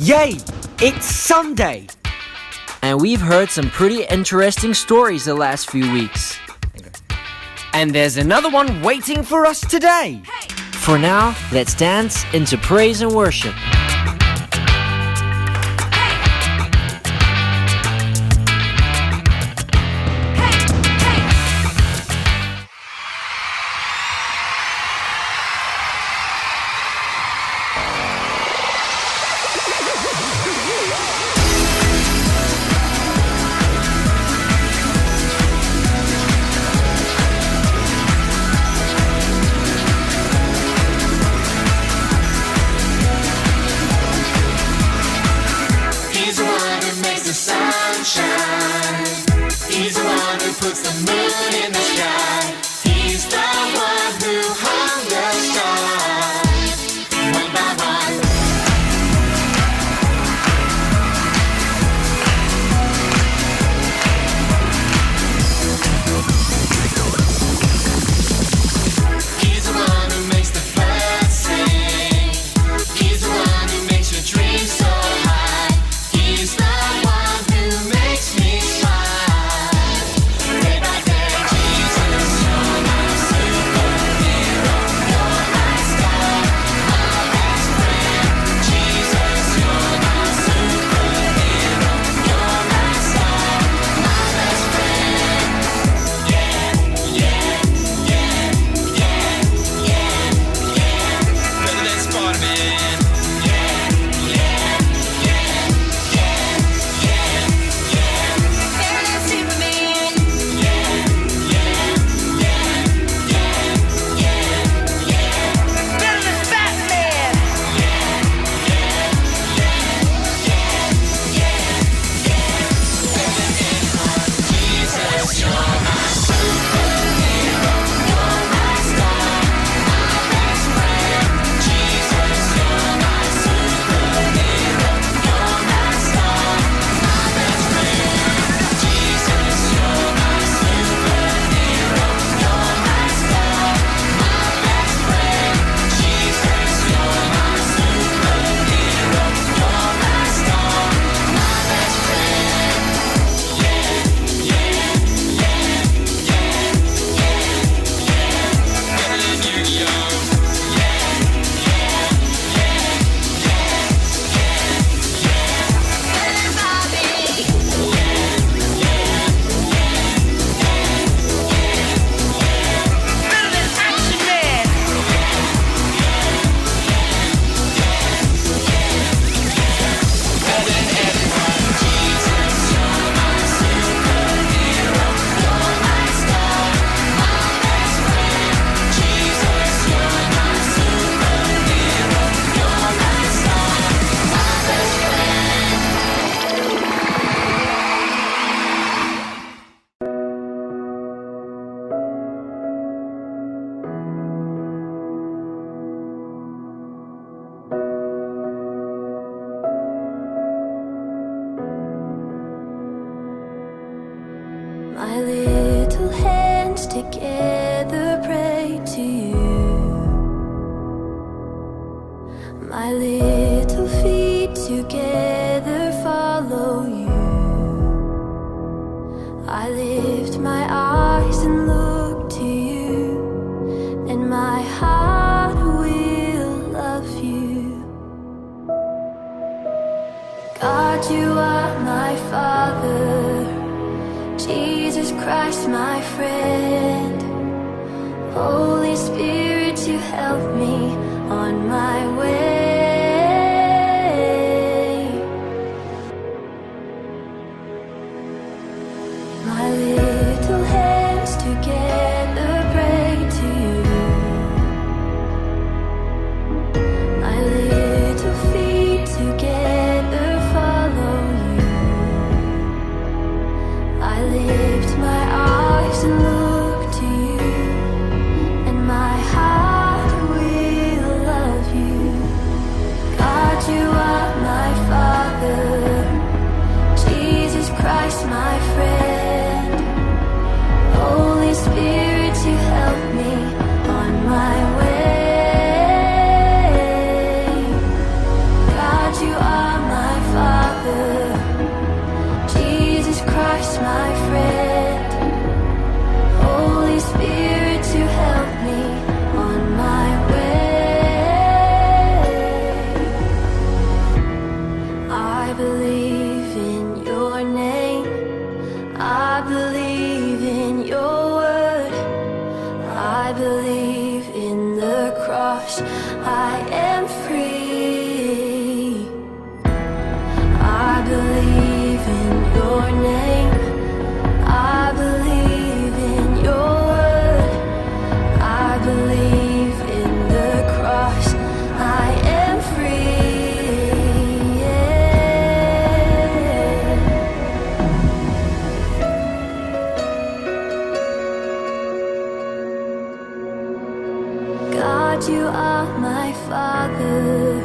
Yay! It's Sunday! And we've heard some pretty interesting stories the last few weeks. And there's another one waiting for us today. For now, let's dance into praise and worship. He's the one who puts the moon in the sky. He's the one who hung the stars one by one. He's the one who makes the birds sing. He's the one who makes your dreams so high. He's the one who makes me smile. Day by day, Jesus, you're my superhero. You're my star, my best friend. Jesus, you're my superhero. You're my star, my best friend. Yeah, yeah, yeah, yeah, yeah, yeah. Better than Spider-Man. Yeah, yeah, yeah, yeah, yeah, yeah. Better than Superman. Yeah, yeah, yeah, yeah, yeah, yeah. Better than Batman. Yeah, yeah, yeah, yeah, yeah, yeah. Better than anyone. Jesus, you're my superhero. You're my star, my best friend. Jesus, you're my superhero. You're my star, my best friend. Jesus, you're my superhero. You're my star, my best friend. Jesus, you're my superhero. You're my star, my best friend. Yeah, yeah, yeah, yeah, yeah, yeah. Better than Yu-Gi-Oh! Yeah, yeah, yeah, yeah, yeah, yeah. Better than Bobby. Yeah, yeah, yeah, yeah, yeah, yeah. Better than Action Man. Better than everyone. Jesus, you're my superhero. You're my star, my best friend. Jesus, you're my superhero. You're my star, my best friend. My little hands together pray to you. My little feet together follow you. I lift my eyes and look to you, and my heart will love you. God, you are my Father. Jesus Christ, my friend. Holy Spirit, you help me on my way. My little hands together pray to you. My little feet together follow you. I lift my eyes and look to you, and my heart will love you. God, you are my Father. Jesus Christ, my friend. Holy Spirit, you help me on my way. God, you are my I believe in your word. I believe in the cross. I am free. I believe in your name. I believe in your word. I believe in the cross. I am free. Yeah. God, you are my Father.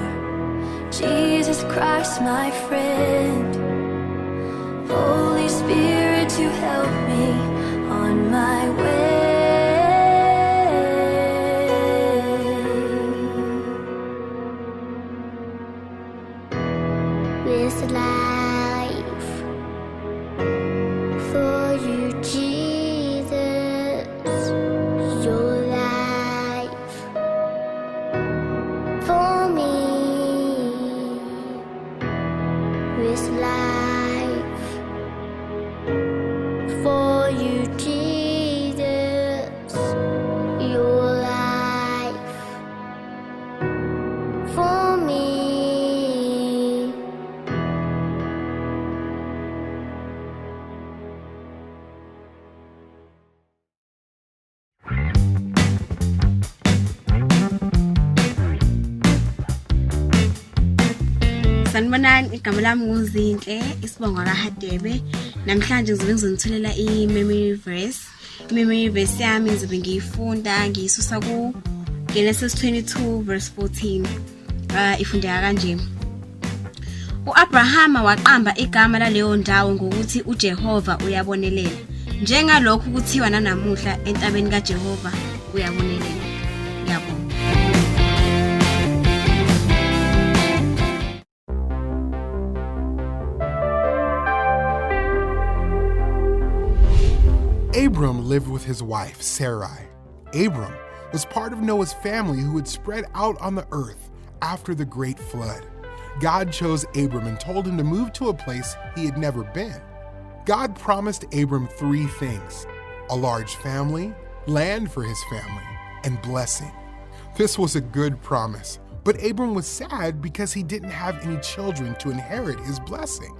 Jesus Christ, my friend. Holy Spirit, you help me on my way. This life for you, Jesus. Your life for me. This life for you, Jesus. Your life for me. Sanibonani, igama lami nguZinhle, isibongo kaHadebe. Namhlanje ngizobe ngizonitholela i-memory verse. I-memory verse yami ngizobe ngiyifunda ngiyisusa ku Genesis 22 verse 14. Ifundeka kanje. U-Abrahama waqamba igama laleyo ndawo ngokuthi uJehova uyabonelela. Njengalokho kuthiwa nanamuhla entabeni kaJehova uyabonelela. Ngiyabonga. Abram lived with his wife, Sarai. Abram was part of Noah's family who had spread out on the earth after the great flood. God chose Abram and told him to move to a place he had never been. God promised Abram three things: a large family, land for his family, and blessing. This was a good promise, but Abram was sad because he didn't have any children to inherit his blessing.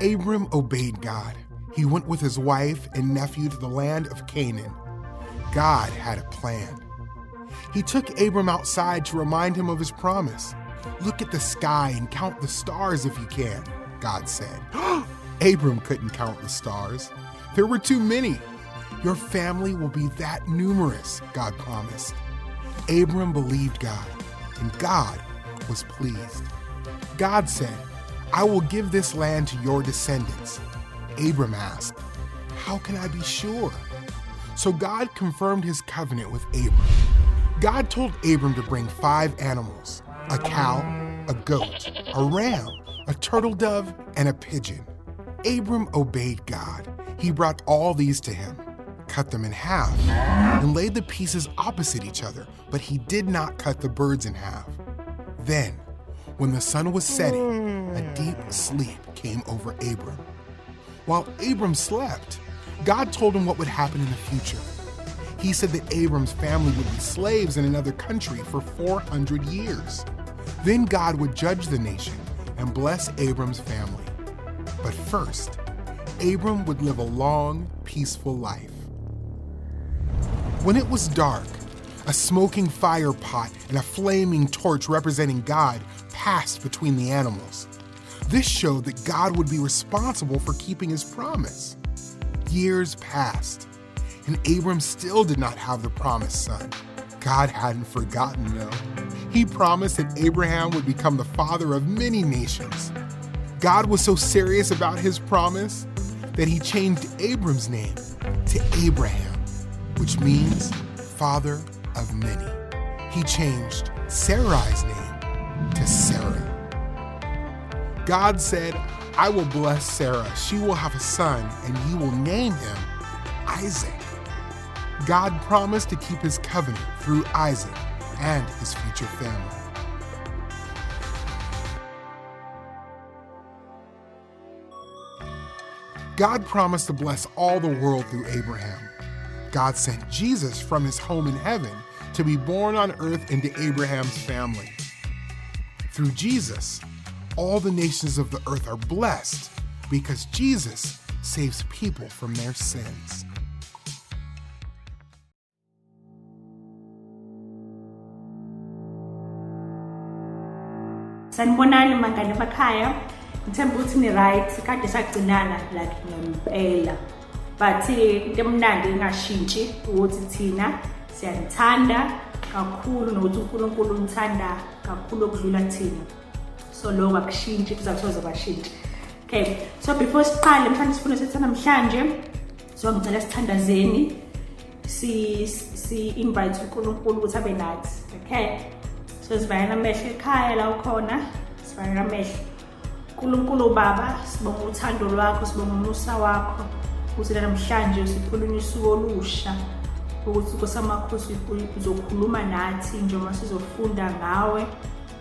Abram obeyed God. He went with his wife and nephew to the land of Canaan. God had a plan. He took Abram outside to remind him of his promise. "Look at the sky and count the stars if you can," God said. Abram couldn't count the stars. There were too many. "Your family will be that numerous," God promised. Abram believed God, and God was pleased. God said, "I will give this land to your descendants." Abram asked, "How can I be sure?" So God confirmed his covenant with Abram. God told Abram to bring 5 animals: a cow, a goat, a ram, a turtle dove, and a pigeon. Abram obeyed God. He brought all these to him, cut them in half, and laid the pieces opposite each other, but he did not cut the birds in half. Then, when the sun was setting, a deep sleep came over Abram. While Abram slept, God told him what would happen in the future. He said that Abram's family would be slaves in another country for 400 years. Then God would judge the nation and bless Abram's family. But first, Abram would live a long, peaceful life. When it was dark, a smoking fire pot and a flaming torch representing God passed between the animals. This showed that God would be responsible for keeping his promise. Years passed, and Abram still did not have the promised son. God hadn't forgotten, though. He promised that Abraham would become the father of many nations. God was so serious about his promise that he changed Abram's name to Abraham, which means father of many. He changed Sarai's name to Sarah. God said, "I will bless Sarah. She will have a son, and you will name him Isaac." God promised to keep his covenant through Isaac and his future family. God promised to bless all the world through Abraham. God sent Jesus from his home in heaven to be born on earth into Abraham's family. Through Jesus, all the nations of the earth are blessed because Jesus saves people from their sins. Sanibonani mangane emakhaya. Ngithemba ukuthi ni right kade sagcinana like ngempela. But into emnandi engashintshi ukuthi thina siyanithanda kakhulu nokuthi uNkulunkulu unithanda kakhulu okudlula thina. So lokho akushintshi kuzakusoze kwashintsha. Okay, so before siqale mhlawumbe sifuna sethi namhlanje so ngicela sithandazeni si invite uNkulunkulu ukuthi abe nathi. Okay, so sibayana amehlo ekhaya la ukhona, sibayana amehlo. uNkulunkulu Baba, sibonga uthando lwakho, sibonga umusa wakho ukuthi namhlanje sikhulunywe usuku olusha ukuthi kusamakhosi uzokhuluma nathi njengoba sizofunda ngawe,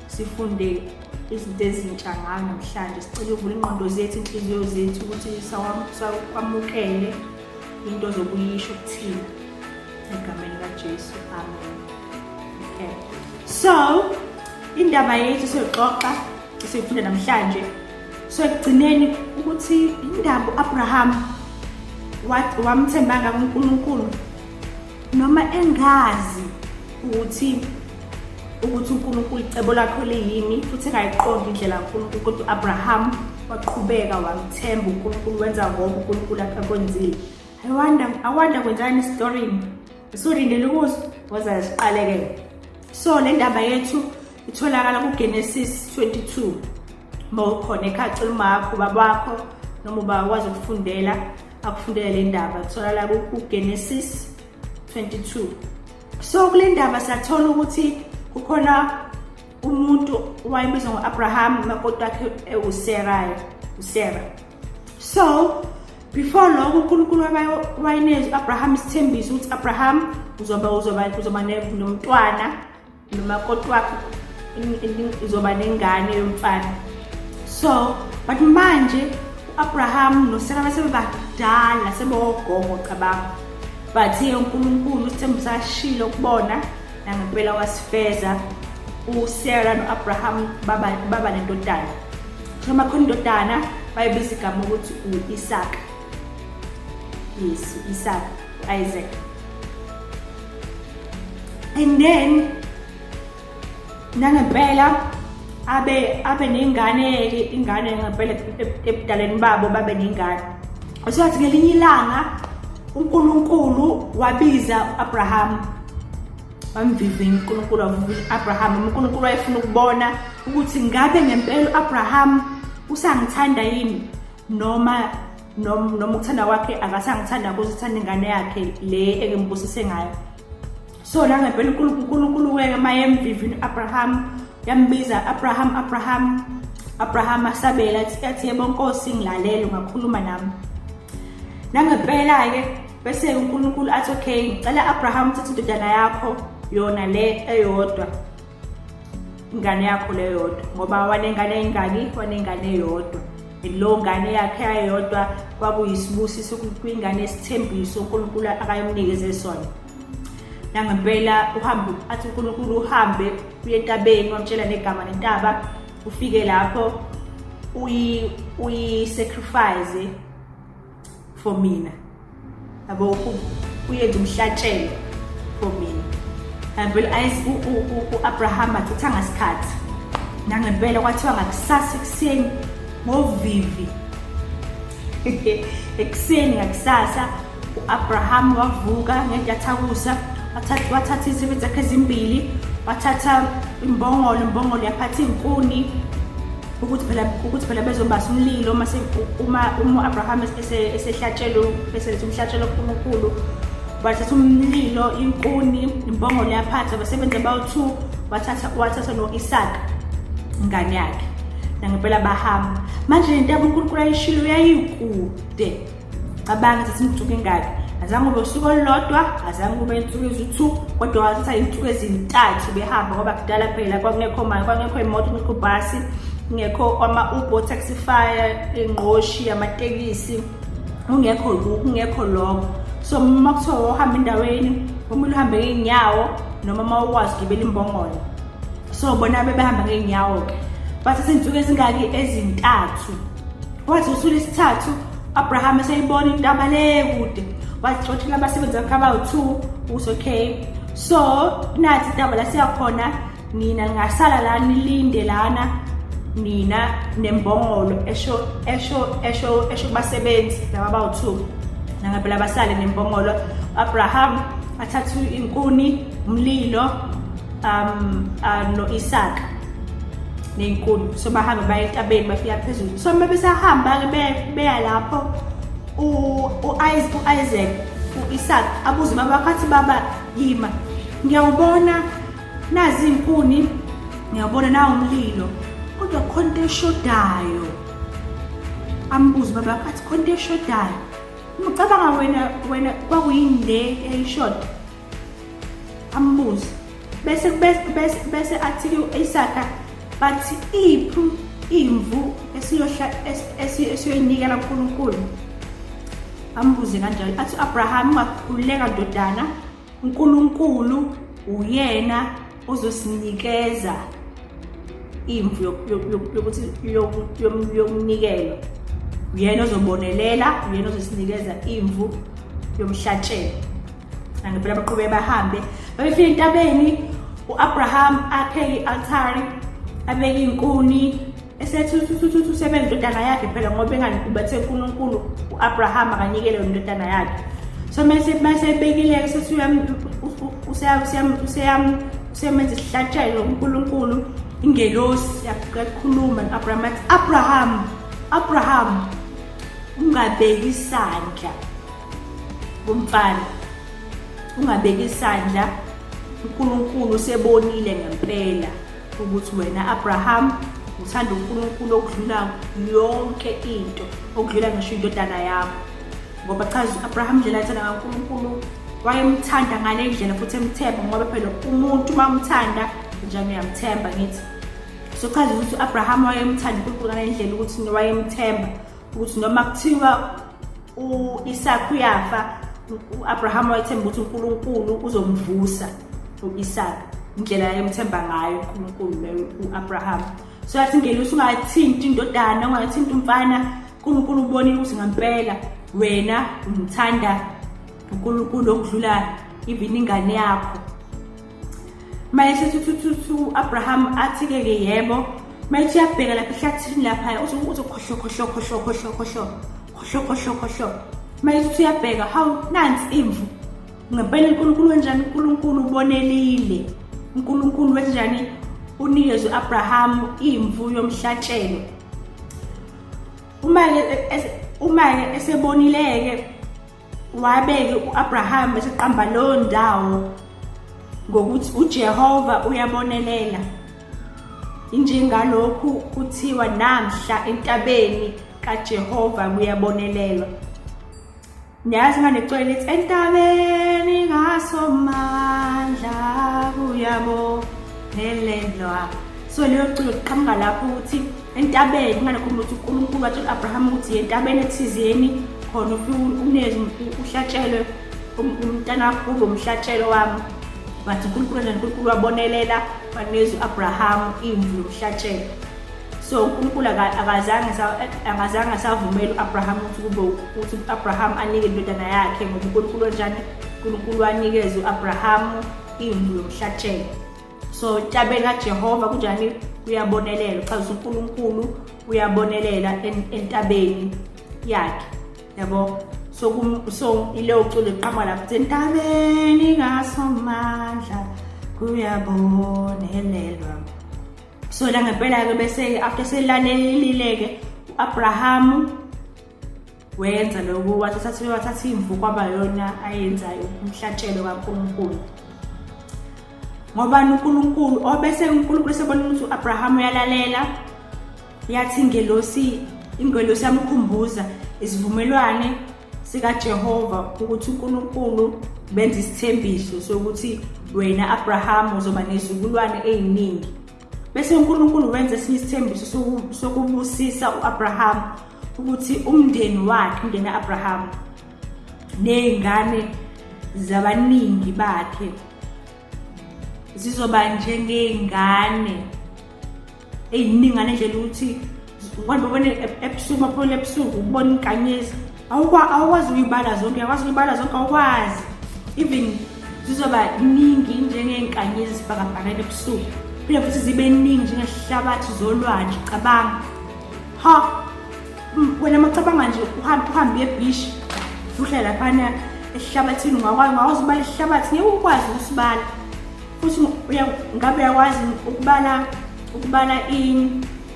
sifunde izinto ezintsha ngawe namhlanje. Sicela uvule ingqondo zethu, inhliziyo zethu ukuthi sakwamukele into zokuyisho kuthina egameni kaJesu. Amen. Okay. So, indaba yethu soxoxa sifunda namhlanje. So ekugcineni ukuthi indaba uAbraham wamthembanga uNkulunkulu noma engazi ukuthi uNkulunkulu icebo lakho liyini futhi engayiqondi indlela kaNkulunkulu, kodwa uAbraham waqhubeka wamthemba uNkulunkulu, wenza ngoba uNkulunkulu akakwenzile. I wonder kwenzani story. Usurindele ukuze waza siqaleke. So le ndaba yethu itholakala kuGenesis 22. Mawukhona ekhacela umakho babakho noma ubakwazi ukufundela akufundele le ndaba, itholakala kuGenesis 22. So kule ndaba siyathola ukuthi kukhona umuntu owayebizwa ngoAbraham umakoti wakhe uSarah. So before lokho uNkulunkulu wayeneza uAbraham isithembiso ukuthi Abraham uzoba nomntwana nomakoti wakhe izoba nengane yomfana. So but manje uAbraham noSarah basebadala sebegogo cabanga, but uNkulunkulu isithembiso sashilo ukubona nangempela wasifeza uSarah noAbraham baba nendodana. Noma khona indodana bayibiza igama ukuthi uIsaac. Yes, Isaac, Isaac. And then nangempela abe nengane ngempela ebudaleni babo babe nengane. Usathi ngelinye ilanga uNkulunkulu wabiza Abraham, bamvivini uNkulunkulu wavivina Abraham. uNkulunkulu wayefuna ukubona ukuthi ngabe ngempela uAbraham usangithanda yini noma ukuthanda kwakhe akasangithanda ukuzithanda ingane yakhe le engembusise ngayo. So la ngempela uNkulunkulu weke mayemvivini Abraham, yambiza Abraham asabela athi yebo Nkosi ngilalela ungakhuluma nami. Nangempela ke bese uNkulunkulu athi okay, ngicela Abraham uthathe indodana yakho yona le eyodwa, ingane yakho le yodwa, ngoba wanengane engaki, wanengane eyodwa. Lo ngane yakhe eyodwa kwakuyisibusiso kwingane esithembiso uNkulunkulu akayimnikeze sona. Nangempela athi uNkulunkulu uhambe uye entabeni, wamtshela negama lentaba, ufike lapho uyi sacrifice for mina. Abo uyenza umhlatshelo for mina. Nangempela uAbraham athatha ngasikhathi. Nangempela kwathiwa ngakusasa ekuseni ngovivi ekuseni ngakusasa uAbraham wavuka ngentathakusa, wathatha izinto zakhe ezimbili, wathatha imbongolo yaphatha inkuni ukuthi phela bezombasa umlilo uma uAbraham esehlatshelwe beselethe umhlatshelo kuNkulunkulu. Wathatha umlilo, inkuni, imbongolo yaphatha, basebenza bawu2, wathatha noIsaac ingane yakhe. Nangempela bahamba. Manje into uNkulunkulu ayishilo yayikude. Cabanga ukuthi insuku engaki. Azange ube usuku olulodwa, azange ube insuku ezi2, kodwa wathatha insuku ezintathu behamba ngoba kudala phela kwakungekho imoto, ngekho bus, ngekho ama-Uber, Taxify, ingqoshi, amatekisi. ungekho lokho. So makuthiwa uhamba endaweni kumele uhambe ngeenyawo noma mawukwazi ukugibela imbongolo. So bona bebehamba ngeenyawo ke bathatha izinsuku ezingaki ezintathu. Wathi usuku lesithathu Abraham eseyibona intaba le kude wathi abasebenzi bakhe abawu2 okay. So nathi intaba la siyakhona nina ngasala la nilinde lana nina nembongolo esho kubasebenzi laba bawu2 nangaphela basale nembongolo. Abraham athatha inkuni umlilo no Isaac nenkuni. So bahamba baya entabeni bafika phezulu. So mabesahamba ke beya lapho Isaac Isaac abuza babakathi baba yima ngiyawubona nazi inkuni ngiyabona na umlilo kodwa khonto eshodayo. Ambuza babakathi khonto eshodayo ngicabanga wena kwakuyini le eyishoda. Ambuza bese athi Isaac bathi iphu imvu esiyoyinikela uNkulunkulu. Ambuze kanjalo athi Abraham ungakhululeka ndodana uNkulunkulu uyena ozosinikeza imvu yokuthi yomnikelo. Uyena ozobonelela uyena ozosinikeza imvu yomhlatshelo. Nangaphela baqhubeka bahambe bafika entabeni uAbraham akhe i-altari abeke inkuni esethu sebenza indodana yakhe phela ngoba engakubathe uNkulunkulu uAbraham akanikele indodana yakhe. So mase bekile sethi usemenza isihlatshelo uNkulunkulu ingelosi yakhuluma noAbraham athi Abraham ungabeki isandla kumfana ungabeki isandla. uNkulunkulu sebonile ngempela ukuthi wena Abraham uthanda uNkulunkulu okudlula yonke into okudlula ngisho indodana yakho. Ngoba chaza uAbraham ndlela athanda uNkulunkulu wayemthanda ngale ndlela futhi emthemba ngoba phela umuntu mamthanda njani uyamthemba ngithi. So chaza ukuthi uAbraham wayemthanda uNkulunkulu ngale ndlela ukuthi wayemthemba ukuthi noma kuthiwa uIsaac uyafa uAbraham wayethemba ukuthi uNkulunkulu uzomvusa uIsaac indlela ayemthemba ngayo uNkulunkulu uAbraham. So yathi ngelusi ungathinti indodana ungathinti umfana uNkulunkulu ubonile ukuthi ngempela wena umthanda uNkulunkulu okudlula even ingane yakho. Mayese tuthu Abraham athi ke yebo mayithi yabheka lapha ehlathini lapha uzokhohlo mayithi uyabheka how nansi imvu ngempela uNkulunkulu wenjani uNkulunkulu ubonelile uNkulunkulu wenjani unikeze uAbraham imvu yomhlatshelo. Uma esebonileke wabeke uAbraham eseqamba lo ndawo ngokuthi uJehova uyabonelela. Injengalokhu kuthiwa namhla entabeni kaJehova kuyabonelelwa. Nyazi nganecwele lithi entabeni ngasomandla kuyabonelelwa. So leyo culo liqhamuka lapho ukuthi entabeni nganakhuluma ukuthi uNkulunkulu watshela uAbraham ukuthi entabeni ethizeni khona uneze uhlatshelo umntana kubo umhlatshelo wami. Bathi uNkulunkulu wabonelela waneze uAbraham imvu yomhlatshelo. So uNkulunkulu akazange asavumela uAbraham ukuthi uAbraham anike indodana yakhe ngoba uNkulunkulu njani uNkulunkulu wanikeza uAbraham imvu yomhlatshelo. So entabeni kaJehova kunjani uyabonelela uchaza uNkulunkulu uyabonelela entabeni yakhe yabo. So ileyo culo liqhamuka lapho entabeni ngasomandla kuyabonelelwa. So la ngempela ke bese after selalelileke uAbraham wenza lokho wathatha imvu kwaba yona ayenzayo umhlatshelo kaNkulunkulu. Ngoba uNkulunkulu obese uNkulunkulu sebona ukuthi uAbraham uyalalela yathi ingelosi yamkhumbuza isivumelwane sikaJehova ukuthi uNkulunkulu benza isithembiso sokuthi wena Abraham uzoba nezizukulwane eziningi. Bese uNkulunkulu wenza isithembiso sokubusisa uAbraham ukuthi umndeni wakhe, umndeni kaAbraham nezingane zabaningi bakhe zizoba njengezingane eziningana nje ukuthi kwanje ubone ebusuku maphole ebusuku ubona inkanyezi awukwazi uyibala zonke, awukwazi even zizoba ningi njengeenkanyezi zibhakabhakela ebusuku, phela futhi zibe ningi njengehlabathi zolwandle. Cabanga wena macabanga nje uhambe ebeach uhlala laphana ehlabathini, ungakwazi ubala ihlabathi, ngeke ukwazi ukusibala futhi ngabe uyakwazi ukubala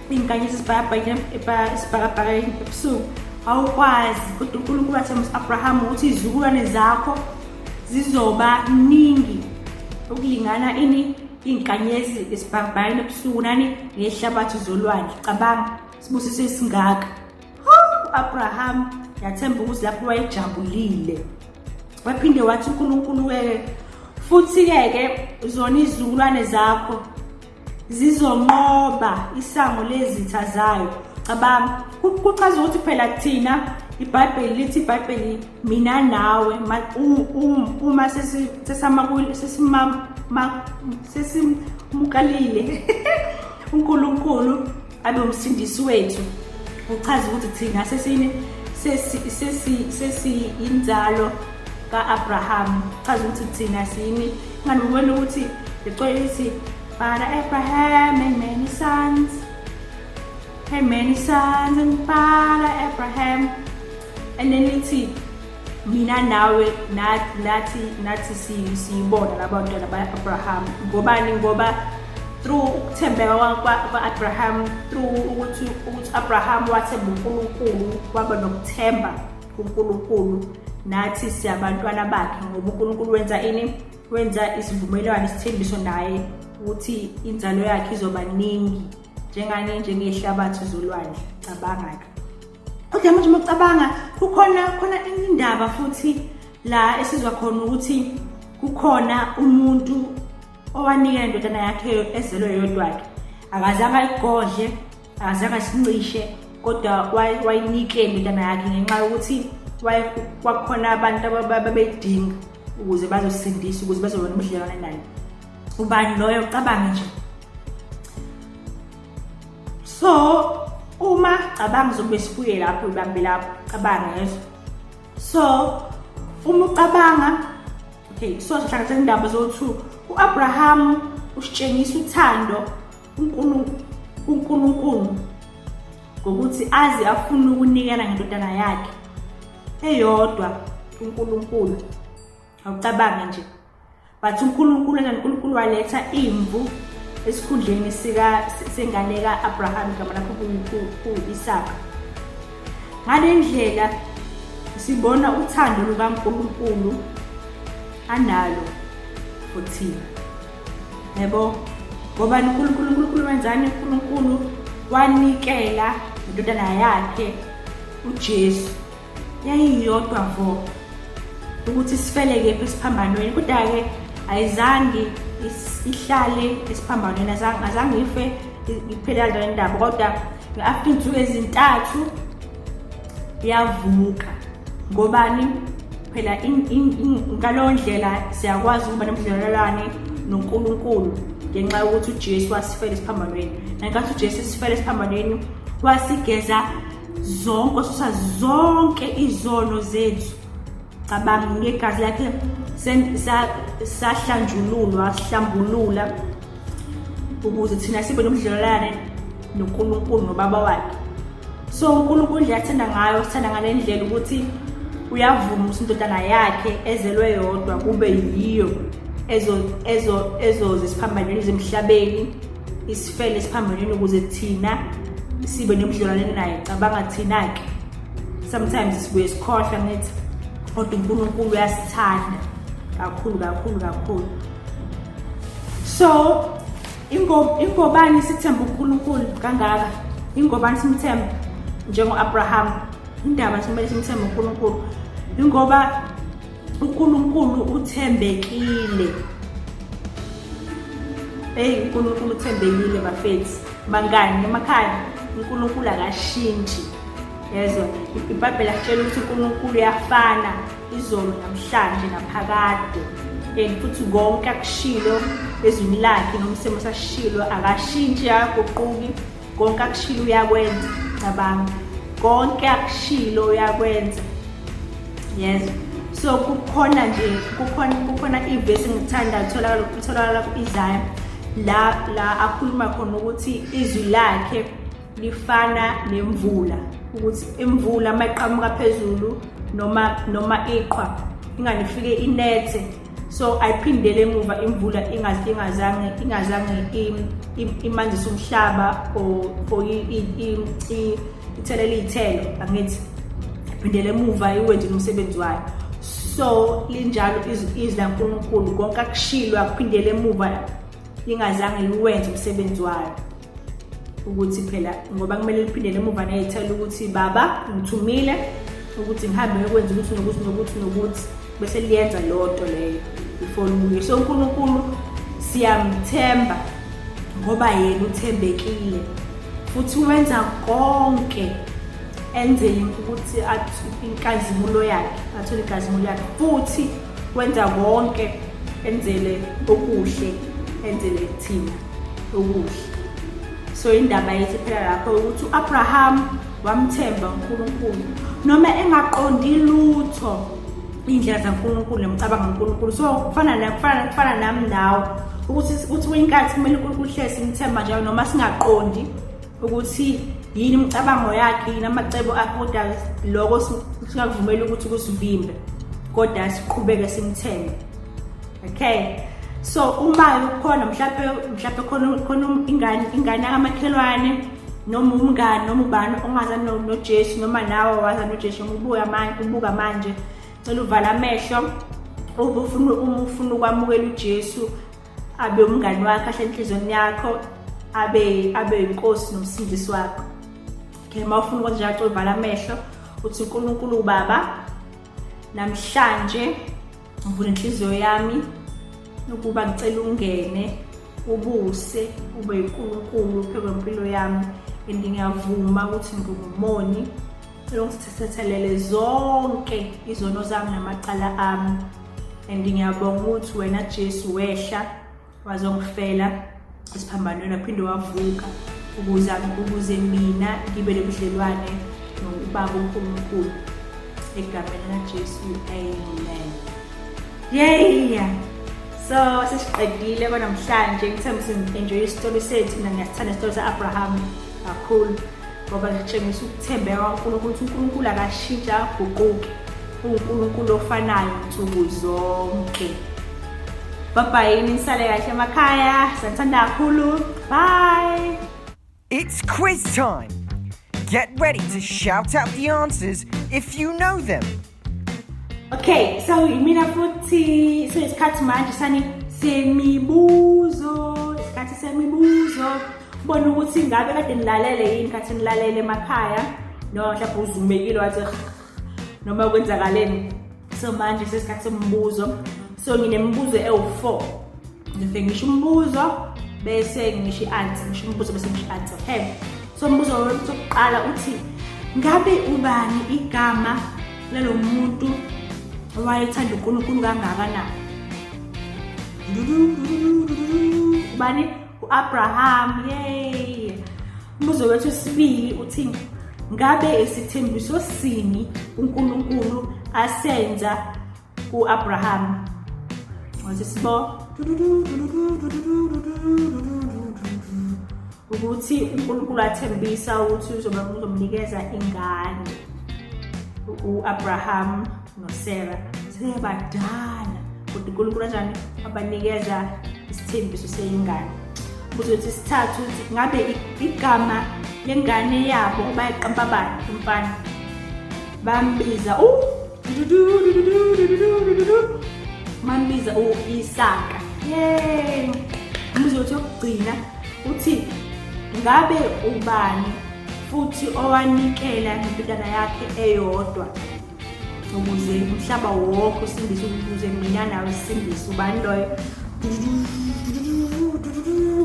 inkanyezi zibhakabhakela ebusuku, awukwazi. Kodwa uNkulunkulu wathi Abraham ukuthi izizukulwane zakho zizoba ningi ukulingana inkanyezi ezibhakabhakela ebusuku ngehlabathi zolwandle. Cabanga sibusiso esingaka. Abraham yathemba ukuthi lapho wayejabulile, waphinde wathi uNkulunkulu futhi-ke zona izizukulwane zakho zizonqoba isango lezitha zayo. Cabanga kuchaza ukuthi phela thina iBhayibheli lithi iBhayibheli mina nawe uma sesimukalile uNkulunkulu abe umsindisi wethu, uchaza ukuthi thina inzalo kaAbraham, uchaza ukuthi thina sini ngani ubona ukuthi licwele lithi Father Abraham had many sons, and Father Abraham, and then lithi mina nawe nathi siyibona labantwana ba-Abraham. Ngobani? Ngoba through ukuthembeka kwa-Abraham, through ukuthi Abraham wathemba uNkulunkulu, waba nokuthemba kuNkulunkulu, nathi siyabantwana bakhe ngoba uNkulunkulu wenza isivumelwano, isithembiso naye ukuthi inzalo yakhe izoba ningi njengehlabathi zolwandle. Cabanga-ke. Kodwa manje macabanga khona indaba futhi la esizwa khona ukuthi kukhona umuntu owanikela indodana yakhe ezelwe yodwa-ke, akazange ayigodle, akazange asincishe, kodwa wayinikela indodana yakhe ngenxa yokuthi kwakukhona abantu ababedinga ukuze bazosindiswa, ukuze bazobona ubudlelwane naye. Ubani loyo? Cabanga nje. So uma cabanga zobe sibuye lapho ubambe lapho, cabanga yeso. So uma ucabanga, okay, so sihlangana indaba zokuthi uAbraham usitshengisa uthando uNkulunkulu ngokuthi azi afuna ukunikela ngendodana yakhe eyodwa uNkulunkulu. Awucabange nje, but uNkulunkulu waletha imvu esikhundleni sengane kaAbraham, igama lakho ku-Isaka. Ngale ndlela sibona uthando lukaNkulunkulu analo for thina. Yebo, ngoba uNkulunkulu wenzani? uNkulunkulu wanikela indodana yakhe uJesu yayiyodwa vo ukuthi sifeleke esiphambanweni, kodwa-ke ayizange ihlale esiphambanweni, azange ife iphela le ndaba, kodwa after insuku ezintathu yavuka. Ngobani? Phela ngaleyo ndlela siyakwazi ukuba nobudlelwane noNkulunkulu ngenxa yokuthi uJesu wasifela esiphambanweni. Nankathi uJesu esifela esiphambanweni wasigeza zonke izono zethu. Cabanga ngegazi lakhe sihlambulula ukuze thina sibe nobudlelwane noNkulunkulu noBaba wakhe. So uNkulunkulu uyathanda ngayo, sithanda ngale ndlela ukuthi uyavuma ukuthi indodana yakhe ezelwe yodwa kube yiyo ezo zisiphambanweni zemhlabeni, isifele esiphambanweni ukuze thina sibe nobudlelwane naye. Cabanga thina-ke sometimes sibuye sikhohlwa ngithi kodwa uNkulunkulu uyasithanda kakhulu. So ingobani sithemba uNkulunkulu kangaka? Ingobani simthemba njengo-Abraham? Indaba simele simthemba uNkulunkulu ingoba uNkulunkulu uthembekile. uNkulunkulu uthembekile bafethu, bangani emakhaya. uNkulunkulu akashintshi. yezwa iBhayibheli latshela ukuthi uNkulunkulu uyafana izolo namhlanje naphakade and futhi konke akushilo ezweni lakhe noma isimo sashilo akashintshi akaguquki konke akushilo uyakwenza cabanga konke akushilo uyakwenza yezwa so kukhona nje kukhona ivesi ngithanda utholakala ku-Isaiah la akhuluma khona ukuthi izwi lakhe lifana nemvula ukuthi imvula mayiqhamuka phezulu noma iqhwa inganifike inethe so ayiphindele emuva imvula ingazange imanzise umhlaba or ithelele iy'thelo angithi iphindele emuva iwenze umsebenzi wayo so linjalo izwi laNkulunkulu konke akushilo akuphindele emuva lingazange liwenze umsebenzi wayo ukuthi phela ngoba kumele liphindele emuva neyithela ukuthi baba ngithumile ukuthi ngihambe ngikwenza ukuthi bese liyenza lonto leyo before libuye so uNkulunkulu siyamthemba ngoba yena uthembekile futhi wenza konke enzele ukuthi athi inkazimulo yakhe athole inkazimulo yakhe futhi wenza konke enzele okuhle enzele thina okuhle so indaba yethu phela lapho ukuthi uAbraham wamthemba uNkulunkulu noma engaqondi lutho indlela zaNkulunkulu nemcabanga kaNkulunkulu so kufana nami nawe ukuthi kwinkathi kumele uNkulunkulu hlezi simthemba njalo noma singaqondi ukuthi yini imicabango yakhe yini amacebo akhe kodwa lokho singakuvumela ukuthi kusivimbe kodwa siqhubeke simthembe okay so uma ukhona mhlawumbe khona ingane yamakhelwane noma umngane noma ubani ongazani noJesu noma nawe wazana noJesu ubuka manje cela uvala amehlo ufuna ukwamukela uJesu abe umngane wakhe ahle enhlizweni yakho abe inkosi nomsindisi wakho okay mawufuna ukwenza njalo uvala amehlo uthi uNkulunkulu baba namhlanje ngivula inhliziyo yami ukuba ngicela ungene ubuse ube uNkulunkulu phezempilo yami ngiyavuma ukuthi ngingumoni ngizithethelele zonke izono zami namacala ami ngiyabonga ukuthi wena Jesu wehla wazongifela isiphambanweni aphinde wavuka ukuze mina ngibe nebudlelwane noBaba uNkulunkulu egameni laJesu amen yeah so sesiqedile namhlanje ngithemba enjoy isitori sethu ngiyasithanda isitori saAbraham kakhulu ngoba ngitshengisa ukuthembeka kaNkulunkulu ukuthi uNkulunkulu akashintsha aguquki uNkulunkulu ofanayo nsuku zonke bye nisale kahle emakhaya santhanda kakhulu bye. It's quiz time. Get ready to shout out the answers if you know them. Okay, so mina futhi so isikhathi manje semibuzo bona ukuthi ngabe kade nilalele yini kade nilalele emakhaya noma mhlawumbe uzumekile wathi noma kwenzakaleni so manje sesikhathi sembuzo so nginemibuzo ewu4 ngifike ngisho umbuzo bese ngisho i-answer ngisho umbuzo bese ngisho i-answer okay so umbuzo wokuqala uthi ngabe ubani igama lalo muntu wayethanda uNkulunkulu kangakanani ubani uAbraham yay umbuzo wethu wesibili uthi ngabe isithembiso sini uNkulunkulu asenza kuAbraham wasisibo ukuthi uNkulunkulu athembisa ukuthi uzomnikeza ingane uAbraham noSarah sebadala kodwa uNkulunkulu kanjani abanikeza isithembiso seyingane ukuthi sithathu ukuthi ngabe igama lengane yabo bayiqamba bani umfana bambiza mambiza uIsaka yey umbuzo wokugcina uthi ngabe ubani futhi owanikela indodana yakhe eyodwa ukuze umhlaba wonke usindiswe ukuze mina nawe sindiswe ubani loyo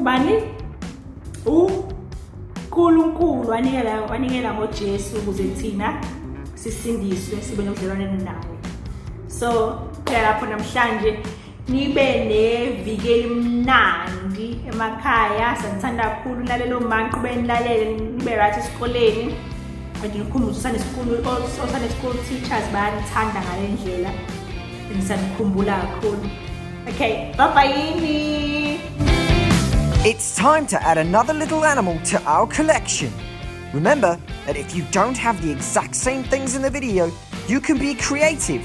bani uNkulunkulu wanikela ngoJesu ukuze thina sisindiswe sibe nobudlelwane naye. So lapho namhlanje nibe neviki elimnandi emakhaya. Sanithanda kakhulu lalela umama qhubeni nilalele nibe right esikoleni. Ngikukhumbuza Sunday school teachers bayanithanda ngale ndlela. Nisanikhumbula kakhulu. Okay, bye-bye. It's time to add another little animal to our collection. Remember that if you don't have the exact same things in the video, you can be creative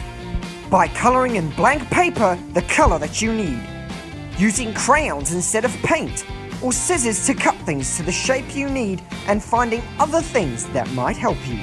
by coloring in blank paper the color that you need, using crayons instead of paint, or scissors to cut things to the shape you need, and finding other things that might help you.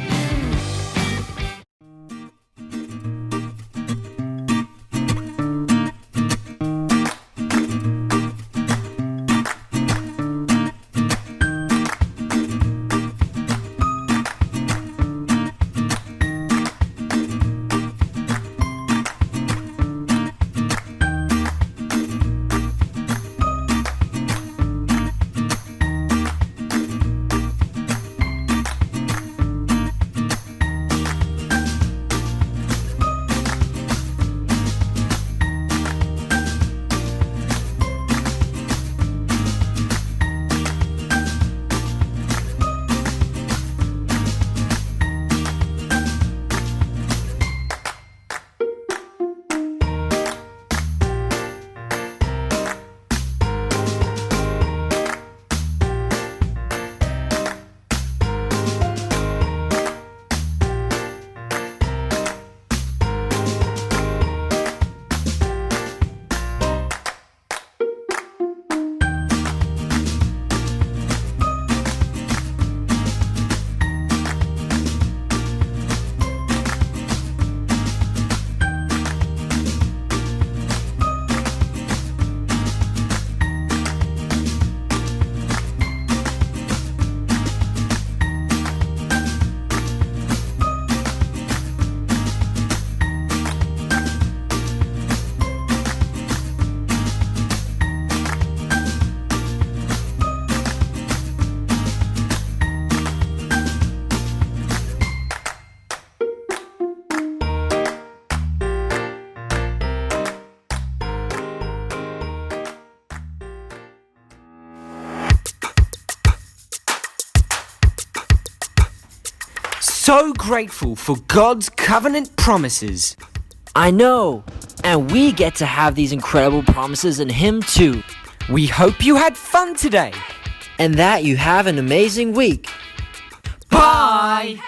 So grateful for God's covenant promises. I know, and we get to have these incredible promises in Him too. We hope you had fun today, and that you have an amazing week. Bye!